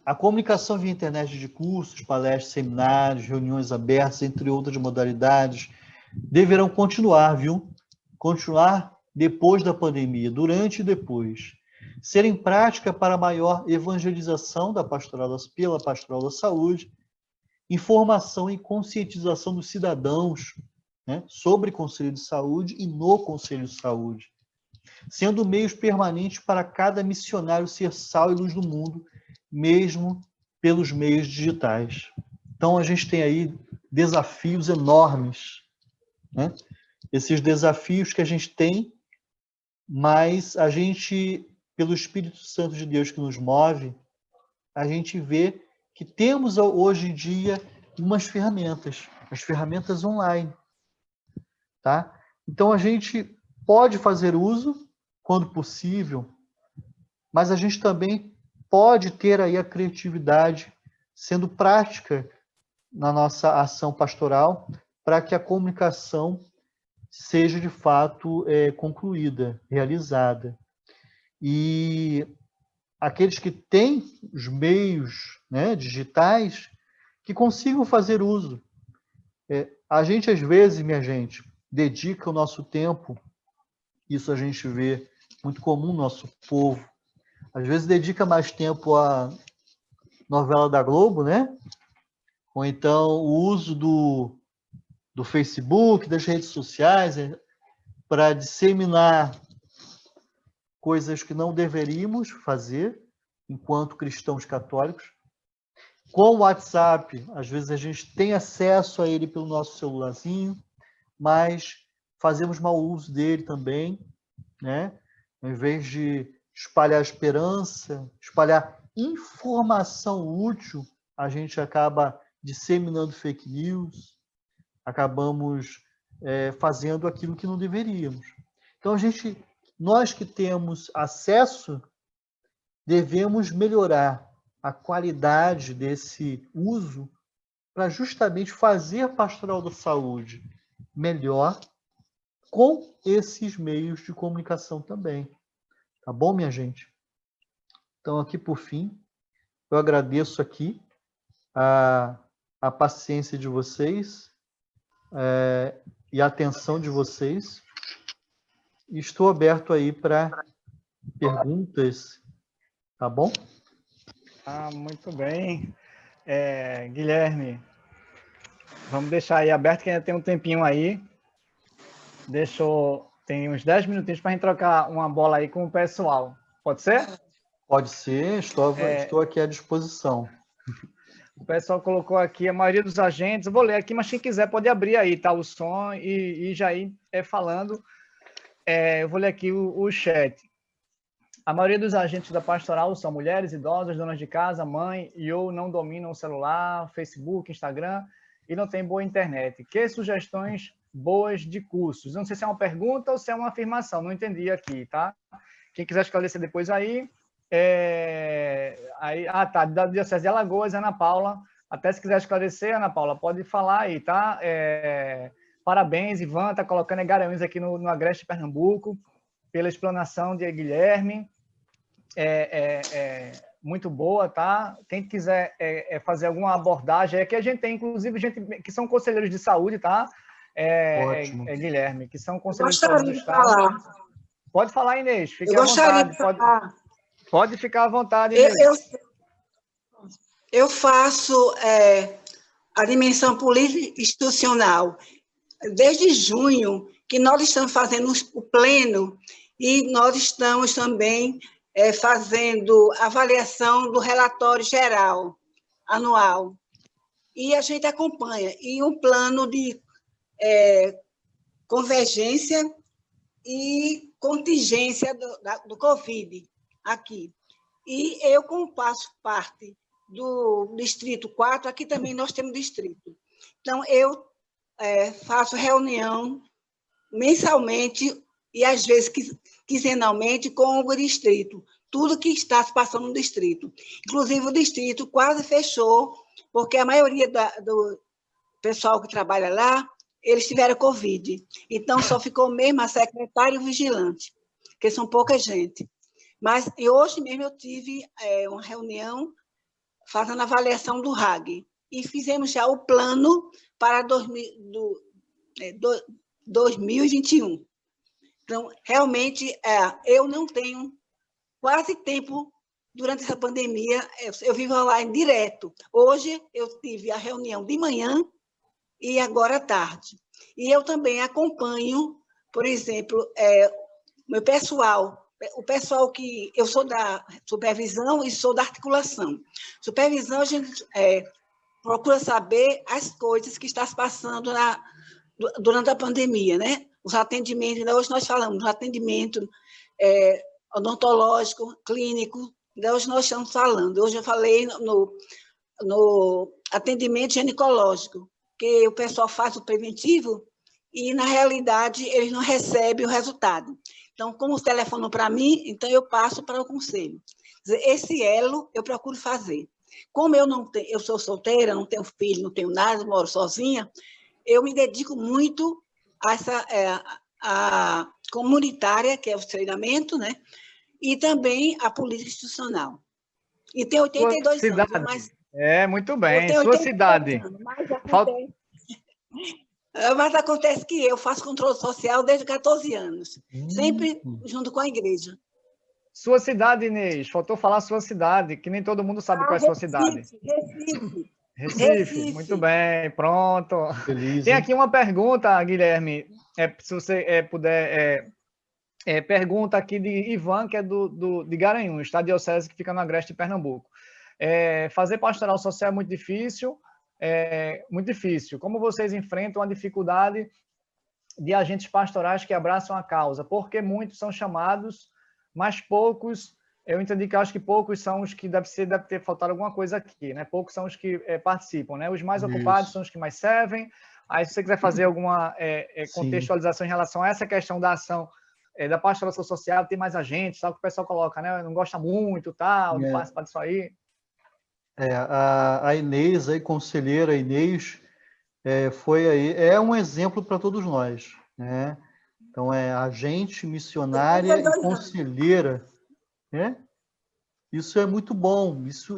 [SPEAKER 2] a comunicação via internet de cursos, palestras, seminários, reuniões abertas, entre outras modalidades, deverão continuar, viu? Continuar depois da pandemia, durante e depois. Ser em prática para maior evangelização pela Pastoral da Saúde, informação e conscientização dos cidadãos, né, sobre Conselho de Saúde e no Conselho de Saúde, sendo meios permanentes para cada missionário ser sal e luz do mundo, mesmo pelos meios digitais. Então, a gente tem aí desafios enormes, né? Esses desafios que a gente tem, mas a gente, pelo Espírito Santo de Deus que nos move, a gente vê que temos hoje em dia umas ferramentas, as ferramentas online, tá? Então a gente pode fazer uso quando possível, mas a gente também pode ter aí a criatividade sendo prática na nossa ação pastoral para que a comunicação seja de fato concluída, realizada. E aqueles que têm os meios, né, digitais, que consigam fazer uso. A gente, às vezes, minha gente, dedica o nosso tempo, isso a gente vê muito comum no nosso povo, às vezes dedica mais tempo à novela da Globo, né? Ou então o uso do Facebook, das redes sociais, para disseminar coisas que não deveríamos fazer enquanto cristãos católicos. Com o WhatsApp, às vezes a gente tem acesso a ele pelo nosso celularzinho, mas fazemos mau uso dele também, né? Em vez de espalhar esperança, espalhar informação útil, a gente acaba disseminando fake news, acabamos fazendo aquilo que não deveríamos. Então, nós que temos acesso, devemos melhorar a qualidade desse uso para justamente fazer a pastoral da saúde melhor com esses meios de comunicação também. Tá bom, minha gente? Então, aqui por fim, eu agradeço aqui a paciência de vocês e a atenção de vocês. E estou aberto aí para perguntas, tá bom?
[SPEAKER 1] Muito bem. Guilherme, vamos deixar aí aberto, que ainda tem um tempinho aí. Tem uns 10 minutinhos para a gente trocar uma bola aí com o pessoal. Pode ser?
[SPEAKER 2] Pode ser, estou aqui à disposição.
[SPEAKER 1] O pessoal colocou aqui a maioria dos agentes. Eu vou ler aqui, mas quem quiser pode abrir aí, tá? O som e já ir falando. Eu vou ler aqui o chat. A maioria dos agentes da pastoral são mulheres, idosas, donas de casa, mãe e ou não dominam o celular, Facebook, Instagram e não tem boa internet. Que sugestões boas de cursos? Eu não sei se é uma pergunta ou se é uma afirmação, não entendi aqui, tá? Quem quiser esclarecer depois aí. Tá, da Diocese de Alagoas, Ana Paula. Até se quiser esclarecer, Ana Paula, pode falar aí, tá? Parabéns, Ivan, tá colocando Garanhuns aqui no Agreste Pernambuco, pela explanação de Guilherme. Muito boa, tá? Quem quiser fazer alguma abordagem, que a gente tem, inclusive, gente que são conselheiros de saúde, tá?
[SPEAKER 2] Ótimo.
[SPEAKER 1] Guilherme, que são
[SPEAKER 5] Eu
[SPEAKER 1] conselheiros de saúde do
[SPEAKER 5] gostaria de
[SPEAKER 1] Estado.
[SPEAKER 5] falar.
[SPEAKER 1] Pode falar, Inês, fique
[SPEAKER 5] Eu
[SPEAKER 1] à
[SPEAKER 5] gostaria
[SPEAKER 1] vontade.
[SPEAKER 5] de falar.
[SPEAKER 1] Pode ficar à vontade,
[SPEAKER 5] Eu,
[SPEAKER 1] Inês.
[SPEAKER 5] eu faço a dimensão política institucional desde junho, que nós estamos fazendo o pleno e nós estamos também fazendo avaliação do relatório geral anual. E a gente acompanha, e um plano de convergência e contingência do Covid aqui. E eu, como faço parte do Distrito 4, aqui também nós temos distrito. Então, eu faço reunião mensalmente e, às vezes, quinzenalmente com o distrito, tudo que está se passando no distrito. Inclusive, o distrito quase fechou, porque a maioria do pessoal que trabalha lá, eles tiveram Covid. Então, só ficou mesmo a secretária e o vigilante, que são pouca gente. Mas hoje mesmo eu tive uma reunião fazendo a avaliação do RAG, e fizemos já o plano para 2021. Então, realmente, eu não tenho quase tempo durante essa pandemia, eu vivo online direto. Hoje eu tive a reunião de manhã e agora à tarde. E eu também acompanho, por exemplo, o pessoal que... Eu sou da supervisão e sou da articulação. Supervisão, a gente procura saber as coisas que estão se passando durante a pandemia, né? Os atendimentos, hoje nós falamos, atendimento odontológico, clínico, hoje nós estamos falando. Hoje eu falei no atendimento ginecológico, que o pessoal faz o preventivo e, na realidade, eles não recebem o resultado. Então, como telefonam para mim, então eu passo para o conselho. Esse elo eu procuro fazer. Como eu sou solteira, não tenho filho, não tenho nada, moro sozinha, eu me dedico muito a essa a comunitária, que é o treinamento, né? E também a política institucional. E tenho 82 anos. Mas
[SPEAKER 1] muito bem. Sua cidade.
[SPEAKER 5] Anos, mas acontece que eu faço controle social desde 14 anos, sempre junto com a igreja.
[SPEAKER 1] Sua cidade, Inês, faltou falar sua cidade, que nem todo mundo sabe qual é a sua cidade. Recife, muito bem, pronto.
[SPEAKER 2] Feliz,
[SPEAKER 1] tem aqui uma pergunta, Guilherme, se você puder, pergunta aqui de Ivan, que é de Garanhuns, está? Diocese que fica no Agreste de Pernambuco. Fazer pastoral social é muito difícil, muito difícil. Como vocês enfrentam a dificuldade de agentes pastorais que abraçam a causa? Porque muitos são chamados, mas poucos, eu entendi que acho que poucos são os que deve ter faltado alguma coisa aqui, né? Poucos são os que participam, né? Os mais ocupados são os que mais servem. Aí, se você quiser fazer alguma contextualização em relação a essa questão da ação da pastoração social, tem mais agentes, sabe o que o pessoal coloca, né? Não gosta muito, tal, não participa disso aí.
[SPEAKER 2] A Inês, aí, conselheira Inês, foi aí, um exemplo para todos nós, né? Então, agente, missionária e conselheira, né? Isso é muito bom, isso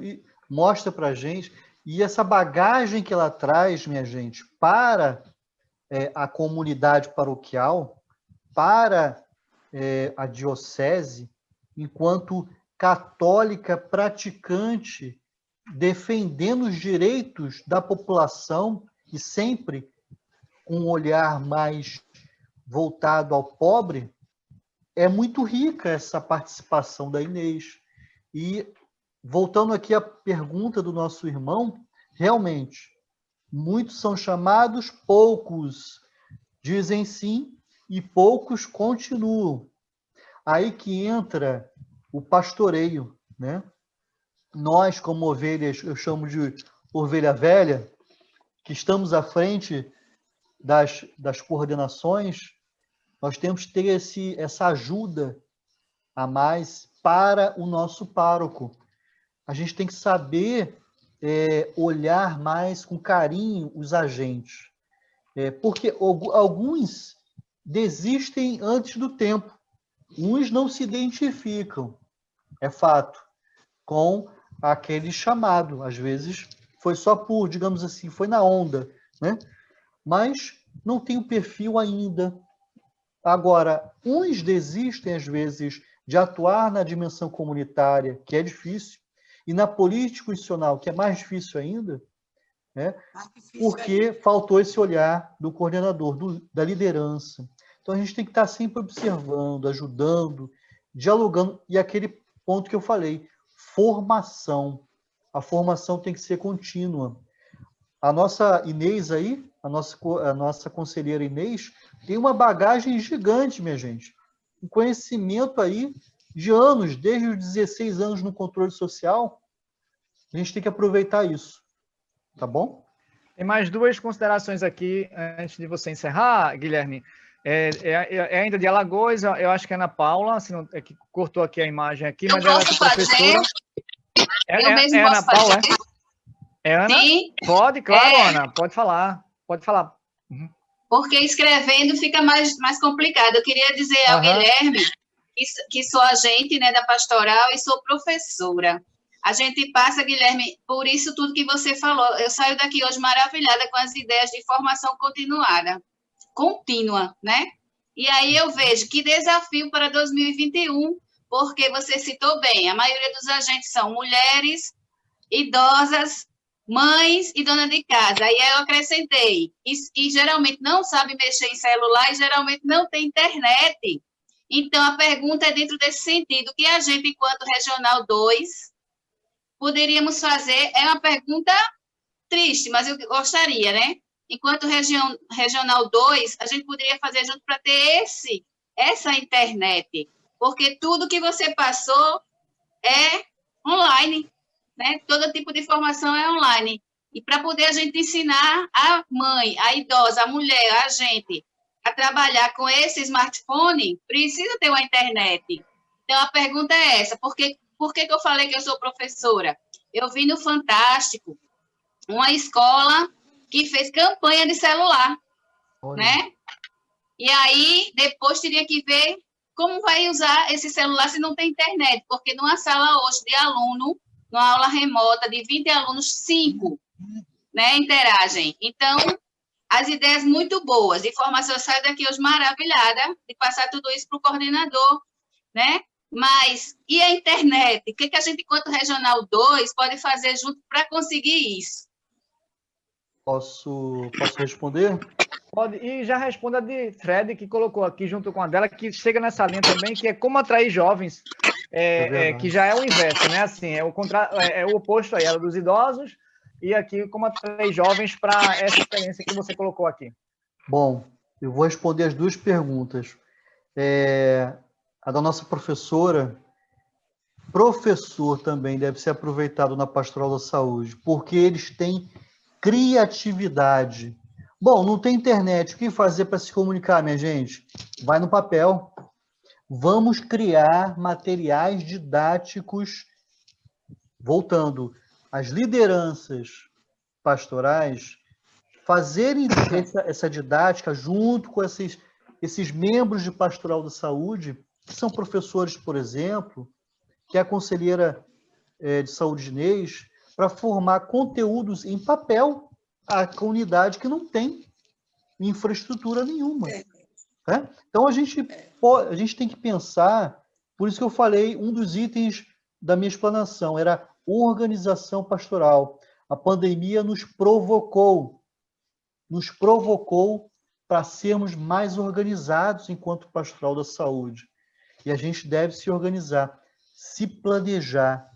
[SPEAKER 2] mostra para a gente, e essa bagagem que ela traz, minha gente, para a comunidade paroquial, para a diocese, enquanto católica praticante, defendendo os direitos da população e sempre com um olhar mais voltado ao pobre, é muito rica essa participação da Inês. E, voltando aqui à pergunta do nosso irmão, realmente, muitos são chamados, poucos dizem sim e poucos continuam. Aí que entra o pastoreio, né? Nós, como ovelhas, eu chamo de ovelha velha, que estamos à frente das coordenações, nós temos que ter essa ajuda a mais para o nosso pároco. A gente tem que saber olhar mais com carinho os agentes, porque alguns desistem antes do tempo, uns não se identificam, é fato, com aquele chamado. Às vezes foi só por, digamos assim, foi na onda, né? mas não tem o perfil ainda. Agora, uns desistem, às vezes, de atuar na dimensão comunitária, que é difícil, e na política institucional, que é mais difícil ainda, né? Porque faltou esse olhar do coordenador, da liderança. Então, a gente tem que estar sempre observando, ajudando, dialogando, e aquele ponto que eu falei, formação. A formação tem que ser contínua. A nossa Inês aí, a nossa conselheira Inês, tem uma bagagem gigante, minha gente. Um conhecimento aí de anos, desde os 16 anos no controle social. A gente tem que aproveitar isso. Tá bom?
[SPEAKER 1] Tem mais duas considerações aqui, antes de você encerrar, Guilherme. É ainda de Alagoas, eu acho que é Ana Paula, se não, é que cortou aqui a imagem aqui,
[SPEAKER 6] Eu
[SPEAKER 1] mas ela é
[SPEAKER 6] posso
[SPEAKER 1] professora.
[SPEAKER 6] fazer? Eu mesmo
[SPEAKER 1] Ana
[SPEAKER 6] posso
[SPEAKER 1] Paula,
[SPEAKER 6] fazer?
[SPEAKER 1] é Ana?
[SPEAKER 6] Sim.
[SPEAKER 1] Pode, claro, Ana, pode falar. Pode falar. Uhum.
[SPEAKER 6] Porque escrevendo fica mais complicado. Eu queria dizer ao Guilherme que sou agente, né, da pastoral e sou professora. A gente passa, Guilherme, por isso tudo que você falou. Eu saio daqui hoje maravilhada com as ideias de formação contínua, né? E aí eu vejo que desafio para 2021, porque você citou bem, a maioria dos agentes são mulheres, idosas, mães e dona de casa. Aí eu acrescentei, e geralmente não sabe mexer em celular e geralmente não tem internet. Então, a pergunta é dentro desse sentido, o que a gente, enquanto Regional 2, poderíamos fazer? É uma pergunta triste, mas eu gostaria, né? Enquanto Regional 2, a gente poderia fazer junto para ter essa internet, porque tudo que você passou é online, né? Todo tipo de informação é online. E para poder a gente ensinar a mãe, a idosa, a mulher, a gente a trabalhar com esse smartphone, precisa ter uma internet. Então, a pergunta é essa, por que eu falei que eu sou professora? Eu vi no Fantástico uma escola que fez campanha de celular, né? E aí, depois teria que ver como vai usar esse celular se não tem internet, porque numa sala hoje de aluno, numa aula remota de 20 alunos, 5, né, interagem. Então, as ideias muito boas. De formação, eu saio daqui hoje maravilhada de passar tudo isso para o coordenador, né? Mas, e a internet? O que a gente, enquanto Regional 2, pode fazer junto para conseguir isso?
[SPEAKER 2] Posso responder?
[SPEAKER 1] Pode, e já responda a de Fred, que colocou aqui junto com a dela, que chega nessa linha também, que é como atrair jovens, que já é o inverso, né? Assim, é o oposto aí, ela dos idosos, e aqui como atrair jovens para essa experiência que você colocou aqui.
[SPEAKER 2] Bom, eu vou responder as duas perguntas. A da nossa professora, professor também deve ser aproveitado na Pastoral da Saúde, porque eles têm criatividade. Bom, não tem internet, o que fazer para se comunicar, minha gente? Vai no papel. Vamos criar materiais didáticos, voltando, as lideranças pastorais fazerem essa didática junto com esses membros de Pastoral da Saúde, que são professores, por exemplo, que é a conselheira de saúde Inês, para formar conteúdos em papel à comunidade que não tem infraestrutura nenhuma. Né? Então, a gente tem que pensar, por isso que eu falei, um dos itens da minha explanação era organização pastoral. A pandemia nos provocou para sermos mais organizados enquanto Pastoral da Saúde. E a gente deve se organizar, se planejar,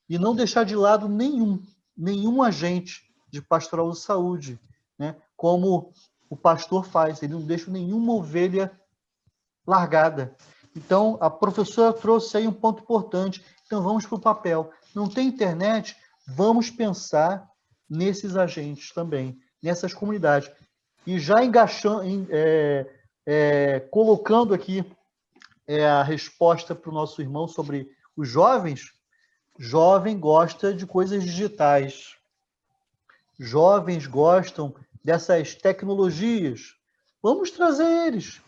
[SPEAKER 2] e não deixar de lado nenhum agente de Pastoral da Saúde, né? Como o pastor faz, ele não deixa nenhuma ovelha largada. Então, a professora trouxe aí um ponto importante. Então, vamos para o papel. Não tem internet? Vamos pensar nesses agentes também, nessas comunidades. E já colocando aqui a resposta para o nosso irmão sobre os jovens, jovem gosta de coisas digitais. Jovens gostam dessas tecnologias. Vamos trazer eles.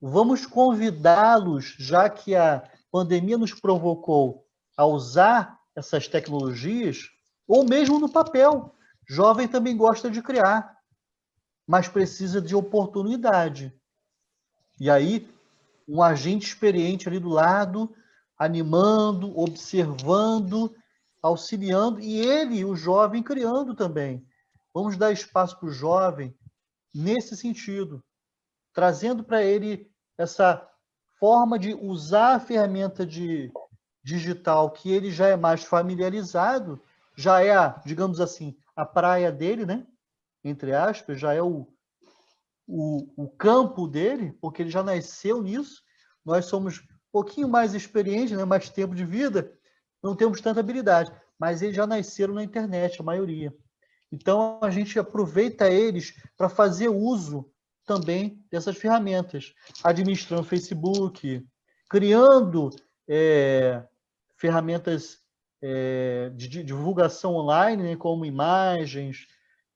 [SPEAKER 2] Vamos convidá-los, já que a pandemia nos provocou a usar essas tecnologias, ou mesmo no papel. Jovem também gosta de criar. mas precisa de oportunidade. E aí, um agente experiente ali do lado, animando, observando, auxiliando, e ele, o jovem, criando também. Vamos dar espaço para o jovem nesse sentido, trazendo para ele essa forma de usar a ferramenta digital que ele já é mais familiarizado, já é, digamos assim, a praia dele, né? Entre aspas, já é o campo dele, porque ele já nasceu nisso. Nós somos um pouquinho mais experientes, né? Mais tempo de vida, não temos tanta habilidade, mas eles já nasceram na internet, a maioria. Então, a gente aproveita eles para fazer uso também dessas ferramentas, administrando Facebook, criando ferramentas de divulgação online, né, como imagens,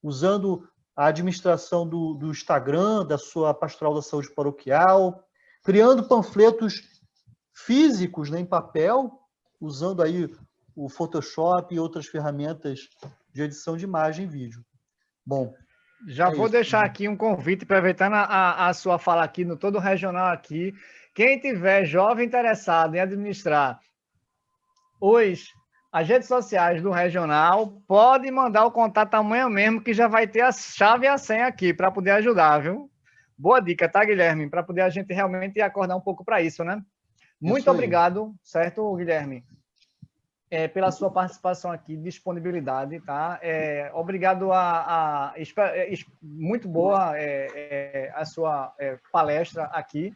[SPEAKER 2] usando a administração do Instagram, da sua pastoral da saúde paroquial, criando panfletos físicos, né, em papel, usando aí o Photoshop e outras ferramentas de edição de imagem e vídeo. Bom,
[SPEAKER 1] já vou deixar aqui um convite, aproveitando a sua fala aqui no Todo Regional aqui. Quem tiver jovem interessado em administrar as redes sociais do Regional, pode mandar o contato amanhã mesmo, que já vai ter a chave e a senha aqui para poder ajudar, viu? Boa dica, tá, Guilherme? Para poder a gente realmente acordar um pouco para isso, né? Muito obrigado, certo, Guilherme? Pela sua participação aqui, disponibilidade, tá? Obrigado muito boa a sua palestra aqui.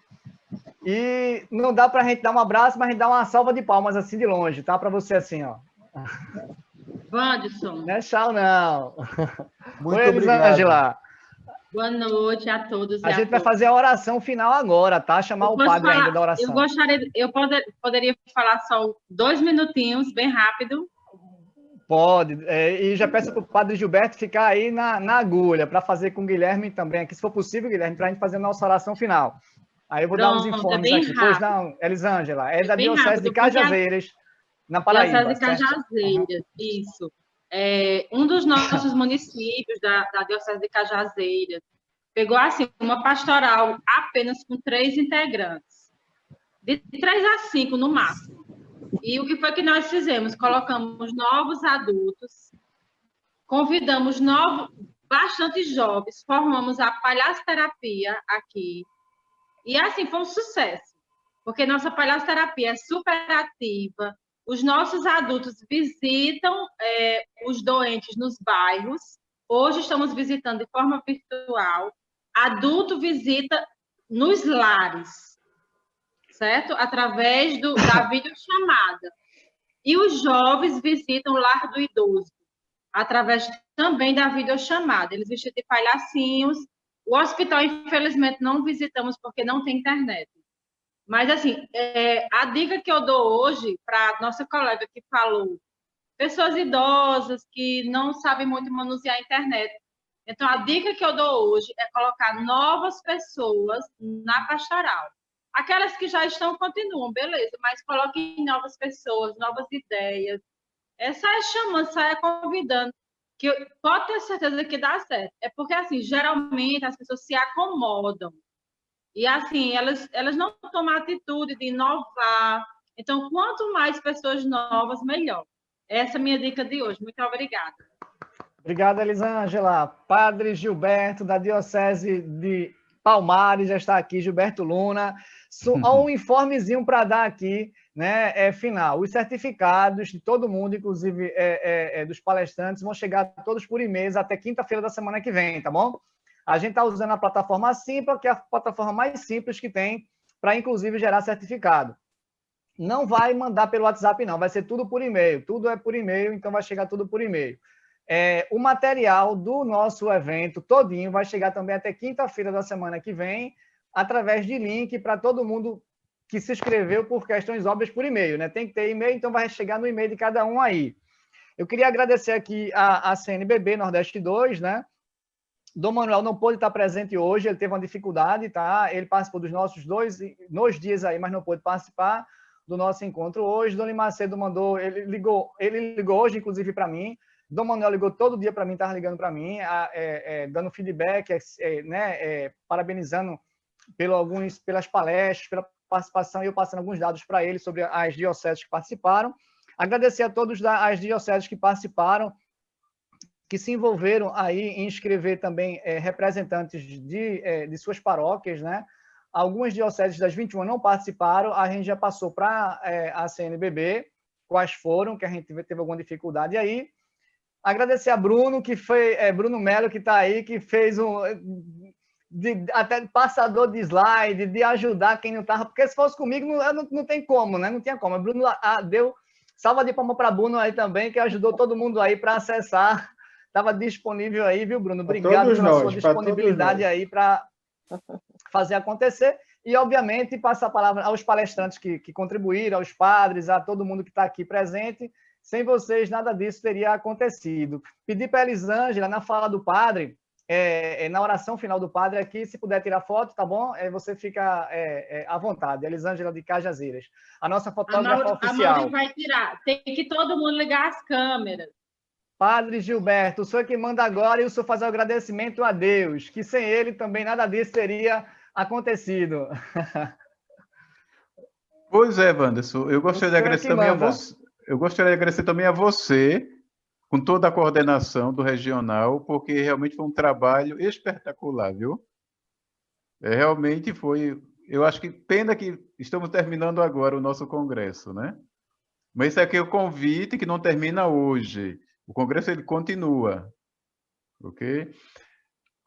[SPEAKER 1] E não dá para a gente dar um abraço, mas a gente dá uma salva de palmas assim de longe, tá? Para você assim, ó.
[SPEAKER 7] Wanderson.
[SPEAKER 1] Não é tchau, não.
[SPEAKER 2] Muito
[SPEAKER 1] Oi,
[SPEAKER 2] obrigado.
[SPEAKER 1] Elisângela.
[SPEAKER 7] Boa noite a todos.
[SPEAKER 1] A gente vai fazer a oração final agora, tá? Chamar o padre ainda da oração.
[SPEAKER 7] Eu poderia falar só 2 minutinhos, bem rápido.
[SPEAKER 1] Pode. E já peço para o padre Gilberto ficar aí na agulha, para fazer com o Guilherme também aqui, se for possível, Guilherme, para a gente fazer a nossa oração final. Aí eu vou dar uns informes aqui. Pois não, Elisângela, é da Diocese de Cajazeiras, na Paraíba.
[SPEAKER 7] Diocese de Cajazeiras, isso. Um dos nossos municípios da Diocese de Cajazeiras pegou assim uma pastoral apenas com 3 integrantes, de 3 a 5 no máximo. E o que foi que nós fizemos? Colocamos novos adultos, convidamos bastante jovens, formamos a palhaçoterapia aqui. E assim foi um sucesso, porque nossa palhaçoterapia é super ativa. Os nossos adultos visitam os doentes nos bairros. Hoje estamos visitando de forma virtual. Adulto visita nos lares, certo? Através da videochamada. E os jovens visitam o lar do idoso, através também da videochamada. Eles vestem de palhacinhos. O hospital, infelizmente, não visitamos porque não tem internet. Mas, assim, a dica que eu dou hoje para a nossa colega que falou, pessoas idosas que não sabem muito manusear a internet. Então, a dica que eu dou hoje é colocar novas pessoas na pastoral. Aquelas que já estão, continuam, beleza, mas coloquem novas pessoas, novas ideias. Saia chamando, saia convidando, que pode ter certeza que dá certo. É porque, assim, geralmente as pessoas se acomodam. E, assim, elas não tomam a atitude de inovar. Então, quanto mais pessoas novas, melhor. Essa é a minha dica de hoje. Muito obrigada.
[SPEAKER 1] Obrigado, Elisângela. Padre Gilberto, da Diocese de Palmares, já está aqui, Gilberto Luna. Só um informezinho para dar aqui, né, final. Os certificados de todo mundo, inclusive dos palestrantes, vão chegar todos por e-mail até quinta-feira da semana que vem, tá bom? A gente está usando a plataforma Simpla, que é a plataforma mais simples que tem para, inclusive, gerar certificado. Não vai mandar pelo WhatsApp, não. Vai ser tudo por e-mail. Tudo é por e-mail, então vai chegar tudo por e-mail. O material do nosso evento todinho vai chegar também até quinta-feira da semana que vem, através de link para todo mundo que se inscreveu por questões óbvias por e-mail, né? Tem que ter e-mail, então vai chegar no e-mail de cada um aí. Eu queria agradecer aqui a CNBB Nordeste 2, né? Dom Manuel não pôde estar presente hoje, ele teve uma dificuldade, tá? Ele participou dos nossos 2 dias aí, mas não pôde participar do nosso encontro hoje. Dom Macedo mandou, ele ligou hoje, inclusive, para mim, Dom Manuel ligou todo dia para mim, estava ligando para mim, dando feedback, parabenizando pelas palestras, pela participação, e eu passando alguns dados para ele sobre as dioceses que participaram. Agradecer a todas as dioceses que participaram, que se envolveram aí em inscrever também representantes de suas paróquias, né? Algumas dioceses das 21 não participaram, a gente já passou para a CNBB, quais foram, que a gente teve alguma dificuldade aí. Agradecer a Bruno, que foi Bruno Melo, que está aí, que fez até passador de slide, de ajudar quem não estava, porque se fosse comigo não tem como, né? Não tinha como. A Bruno deu salva de palmas para Bruno aí também, que ajudou todo mundo aí para acessar. Estava disponível aí, viu, Bruno? Obrigado pela sua disponibilidade aí para fazer acontecer. E, obviamente, passar a palavra aos palestrantes que contribuíram, aos padres, a todo mundo que está aqui presente. Sem vocês, nada disso teria acontecido. Pedir para a Elisângela, na fala do padre, na oração final do padre aqui, se puder tirar foto, tá bom? Você fica à vontade. Elisângela de Cajazeiras. A nossa fotógrafa oficial.
[SPEAKER 7] A Mauri vai tirar. Tem que todo mundo ligar as câmeras.
[SPEAKER 1] Padre Gilberto, o senhor que manda agora, e o senhor faz o agradecimento a Deus, que sem ele também nada disso teria acontecido.
[SPEAKER 8] Pois é, Wanderson, eu gostaria de agradecer também a você. Eu gostaria de agradecer também a você, com toda a coordenação do regional, porque realmente foi um trabalho espetacular, viu? Realmente foi. Eu acho que pena que estamos terminando agora o nosso congresso, né? Mas esse aqui é o convite que não termina hoje. O congresso ele continua, ok?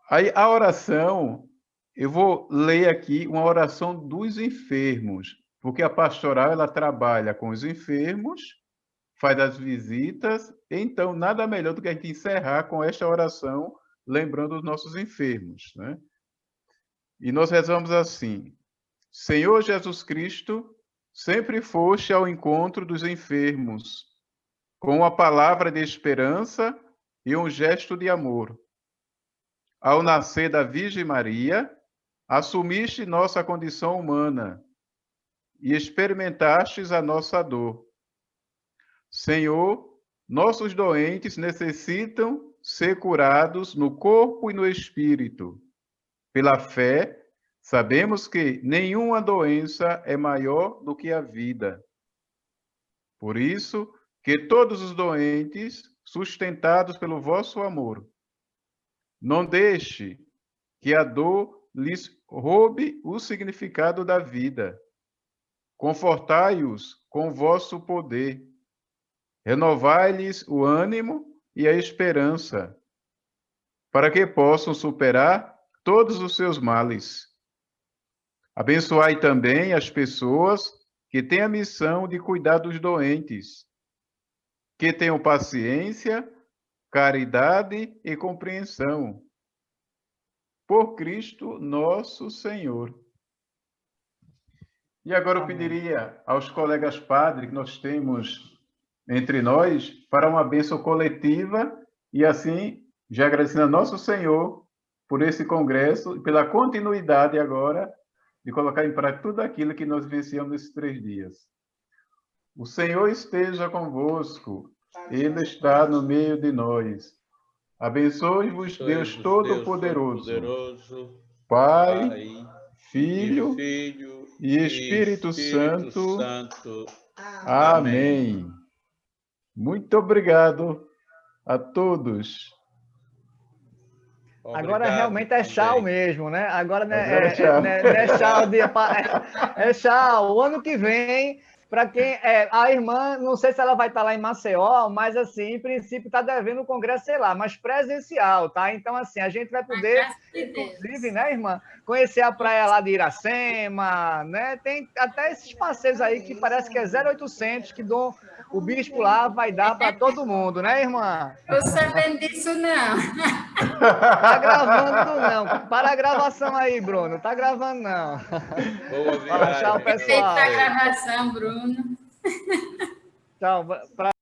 [SPEAKER 8] Aí a oração, eu vou ler aqui uma oração dos enfermos, porque a pastoral ela trabalha com os enfermos, faz as visitas, então nada melhor do que a gente encerrar com esta oração, lembrando os nossos enfermos, né? E nós rezamos assim: Senhor Jesus Cristo, sempre foste ao encontro dos enfermos, com uma palavra de esperança e um gesto de amor. Ao nascer da Virgem Maria, assumiste nossa condição humana e experimentastes a nossa dor. Senhor, nossos doentes necessitam ser curados no corpo e no espírito. Pela fé, sabemos que nenhuma doença é maior do que a vida. Por isso, que todos os doentes, sustentados pelo vosso amor, não deixe que a dor lhes roube o significado da vida. Confortai-os com o vosso poder. Renovai-lhes o ânimo e a esperança, para que possam superar todos os seus males. Abençoai também as pessoas que têm a missão de cuidar dos doentes, que tenham paciência, caridade e compreensão. Por Cristo nosso Senhor. E agora eu pediria aos colegas padres que nós temos entre nós para uma bênção coletiva e assim, já agradecendo a nosso Senhor por esse congresso e pela continuidade agora de colocar em prática tudo aquilo que nós vivenciamos nesses 3 dias. O Senhor esteja convosco, Ele está no meio de nós. Abençoe-vos, Deus Todo-Poderoso, Pai, Filho e Espírito Santo. Amém. Muito obrigado a todos.
[SPEAKER 1] Agora realmente é tchau mesmo, né? Agora não é tchau. É tchau. O ano que vem, para quem a irmã, não sei se ela vai estar lá em Maceió, mas assim, em princípio está devendo o congresso, sei lá, mas presencial, tá? Então assim, a gente vai poder, inclusive, né, irmã, conhecer a praia lá de Iracema, né? Tem até esses passeios aí que parece que é 0800 que o bispo lá vai dar para todo mundo, né, irmã?
[SPEAKER 9] Eu sabendo disso não.
[SPEAKER 1] Tá gravando não. Para a gravação aí, Bruno. Tá gravando não.
[SPEAKER 3] Boa viagem.
[SPEAKER 1] Tchau, pessoal.
[SPEAKER 9] Feita a gravação, Bruno.
[SPEAKER 1] Tchau.